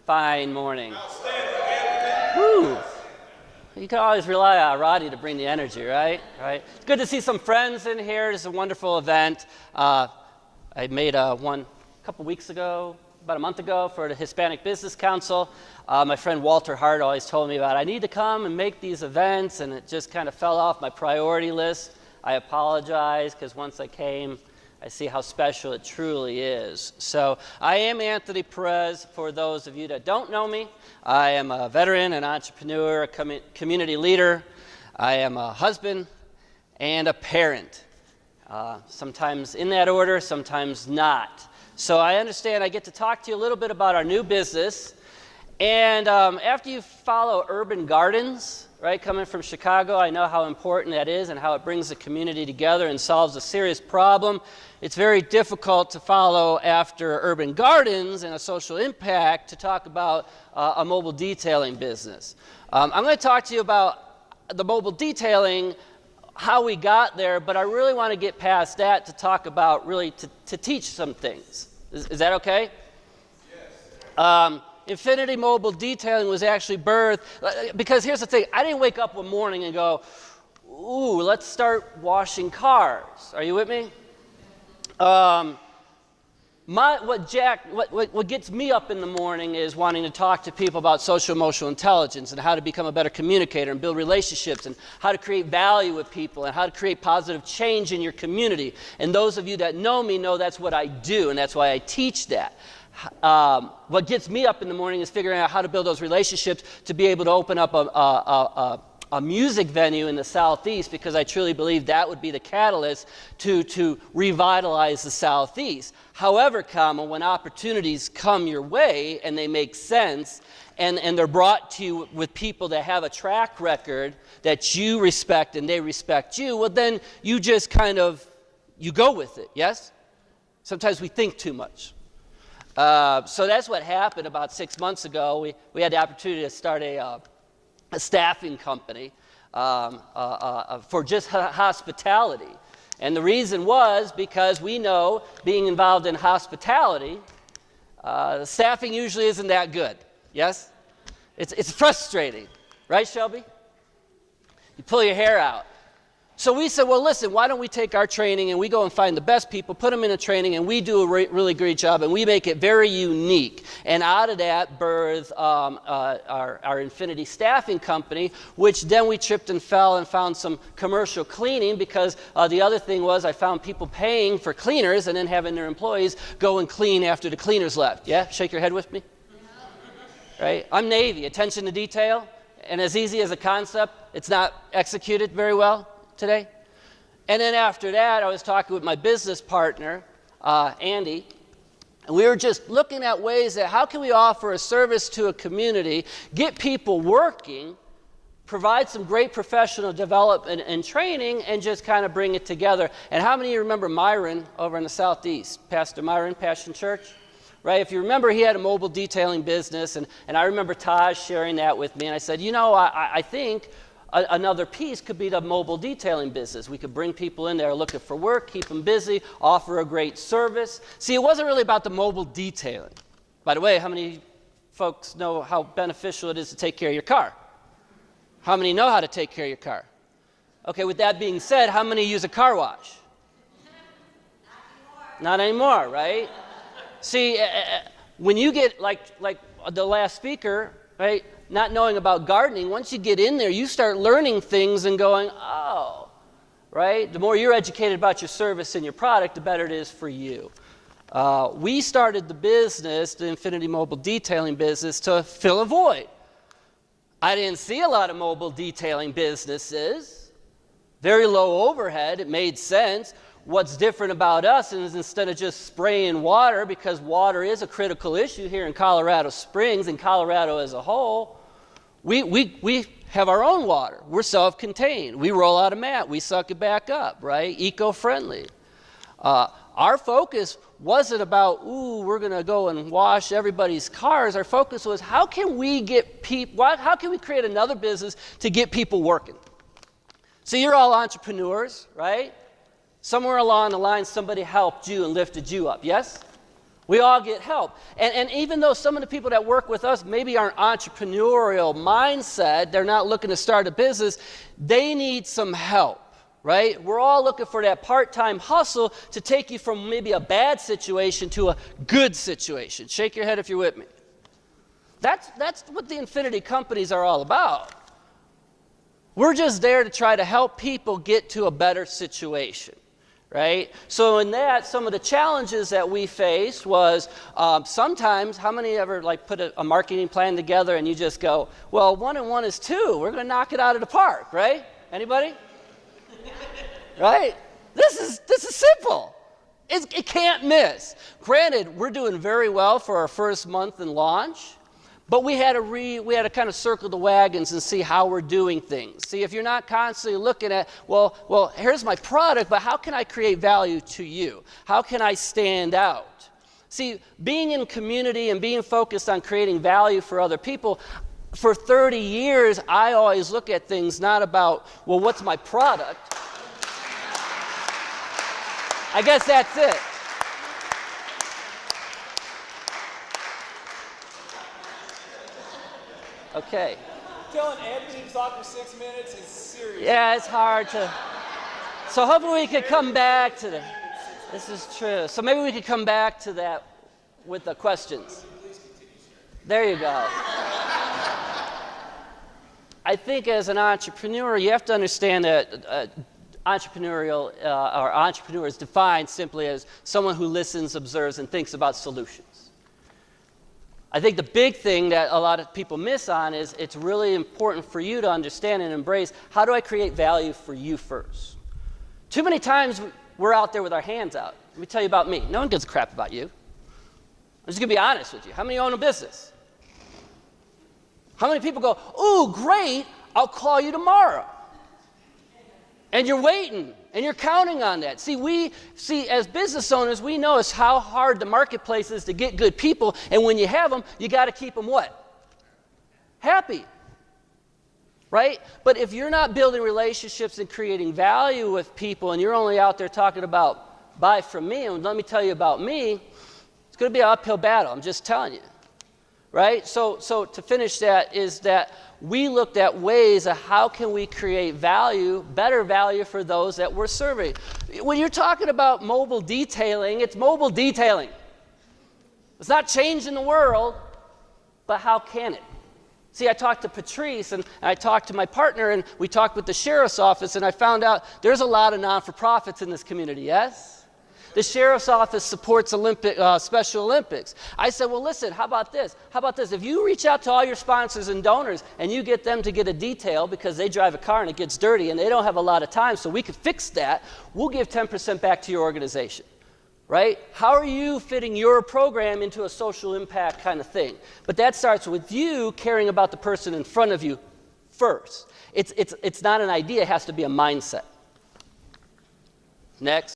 fine morning? Woo. You can always rely on Roddy to bring the energy, right? It's good to see some friends in here. It's a wonderful event. I made one a couple weeks ago, about a month ago, for the Hispanic Business Council. My friend Walter Hart always told me about, I need to come and make these events, and it just kind of fell off my priority list. I apologize, because once I came, I see how special it truly is. So I am Anthony Perez. For those of you that don't know me, I am a veteran, an entrepreneur, a community leader. I am a husband and a parent. Sometimes in that order, sometimes not. So I understand I get to talk to you a little bit about our new business. And after you follow Urban Gardens, right, coming from Chicago, I know how important that is and how it brings the community together and solves a serious problem. It's very difficult to follow after Urban Gardens and a social impact to talk about a mobile detailing business. I'm going to talk to you about the mobile detailing, how we got there, but I really want to get past that to talk about really to teach some things. Is that okay? Yes. Infinity Mobile Detailing was actually birthed, because here's the thing, I didn't wake up one morning and go, ooh, let's start washing cars. Are you with me? What gets me up in the morning is wanting to talk to people about social emotional intelligence and how to become a better communicator and build relationships and how to create value with people and how to create positive change in your community. And those of you that know me know that's what I do, and that's why I teach that. What gets me up in the morning is figuring out how to build those relationships to be able to open up a music venue in the Southeast, because I truly believe that would be the catalyst to revitalize the Southeast. However, when opportunities come your way and they make sense and they're brought to you with people that have a track record that you respect and they respect you, well then you just you go with it, yes? Sometimes we think too much. So that's what happened about 6 months ago. We had the opportunity to start a staffing company for just hospitality. And the reason was because we know, being involved in hospitality, staffing usually isn't that good, yes? It's frustrating, right, Shelby? You pull your hair out. So we said, well, listen, why don't we take our training and we go and find the best people, put them in a training, and we do a really great job, and we make it very unique. And out of that birthed our Infinity Staffing Company, which then we tripped and fell and found some commercial cleaning, because the other thing was I found people paying for cleaners and then having their employees go and clean after the cleaners left. Yeah? Shake your head with me? Right? I'm Navy, attention to detail, and as easy as a concept, it's not executed very well today. And then after that, I was talking with my business partner, Andy, and we were just looking at ways that how can we offer a service to a community, get people working, provide some great professional development and training, and just kind of bring it together. And how many of you remember Myron over in the Southeast? Pastor Myron, Passion Church? Right? If you remember, he had a mobile detailing business, and I remember Taj sharing that with me, and I said, you know, I think another piece could be the mobile detailing business. We could bring people in there looking for work, keep them busy, offer a great service. See, it wasn't really about the mobile detailing. By the way, how many folks know how beneficial it is to take care of your car? How many know how to take care of your car? Okay, with that being said, how many use a car wash? Not anymore, right? See, when you get like the last speaker, right, not knowing about gardening, once you get in there, you start learning things and going, oh, right? The more you're educated about your service and your product, the better it is for you. We started the business, the Infinity Mobile Detailing business, to fill a void. I didn't see a lot of mobile detailing businesses. Very low overhead. It made sense. What's different about us is instead of just spraying water, because water is a critical issue here in Colorado Springs and Colorado as a whole, we have our own water. We're self-contained. We roll out a mat. We suck it back up, right? Eco-friendly. Our focus wasn't about, ooh, we're going to go and wash everybody's cars. Our focus was, how can we create another business to get people working? So you're all entrepreneurs, right? Somewhere along the line, somebody helped you and lifted you up, yes? We all get help. And even though some of the people that work with us maybe aren't entrepreneurial mindset, they're not looking to start a business, they need some help, right? We're all looking for that part-time hustle to take you from maybe a bad situation to a good situation. Shake your head if you're with me. That's what the Infinity companies are all about. We're just there to try to help people get to a better situation. Right? So in that, some of the challenges that we faced was sometimes, how many ever put a marketing plan together and you just go, well, 1 and 1 is 2. We're going to knock it out of the park, right? Anybody? Right? This is simple. It can't miss. Granted, we're doing very well for our first month in launch. But we had to kind of circle the wagons and see how we're doing things. See, if you're not constantly looking at, well, here's my product, but how can I create value to you? How can I stand out? See, being in community and being focused on creating value for other people, for 30 years, I always look at things not about, well, what's my product? I guess that's it. Okay. Telling Anthony to talk for 6 minutes is serious. Yeah, it's hard to. So hopefully we could come back to that. This is true. So maybe we could come back to that with the questions. There you go. I think as an entrepreneur, you have to understand that entrepreneurial or entrepreneur is defined simply as someone who listens, observes, and thinks about solutions. I think the big thing that a lot of people miss on is it's really important for you to understand and embrace, how do I create value for you first? Too many times we're out there with our hands out. Let me tell you about me. No one gives a crap about you. I'm just going to be honest with you. How many own a business? How many people go, ooh, great, I'll call you tomorrow? And you're waiting, and you're counting on that. See, as business owners, we know how hard the marketplace is to get good people, and when you have them, you got to keep them what? Happy. Right? But if you're not building relationships and creating value with people, and you're only out there talking about buy from me, and let me tell you about me, it's going to be an uphill battle. I'm just telling you. Right? So to finish that is that we looked at ways of how can we create value, better value for those that we're serving. When you're talking about mobile detailing, it's mobile detailing. It's not changing the world, but how can it? See, I talked to Patrice and I talked to my partner and we talked with the sheriff's office and I found out there's a lot of non-for-profits in this community, yes? The sheriff's office supports Special Olympics. I said, well, listen, how about this? How about this? If you reach out to all your sponsors and donors and you get them to get a detail because they drive a car and it gets dirty and they don't have a lot of time, so we could fix that, we'll give 10% back to your organization, right? How are you fitting your program into a social impact kind of thing? But that starts with you caring about the person in front of you first. It's not an idea, it has to be a mindset. Next.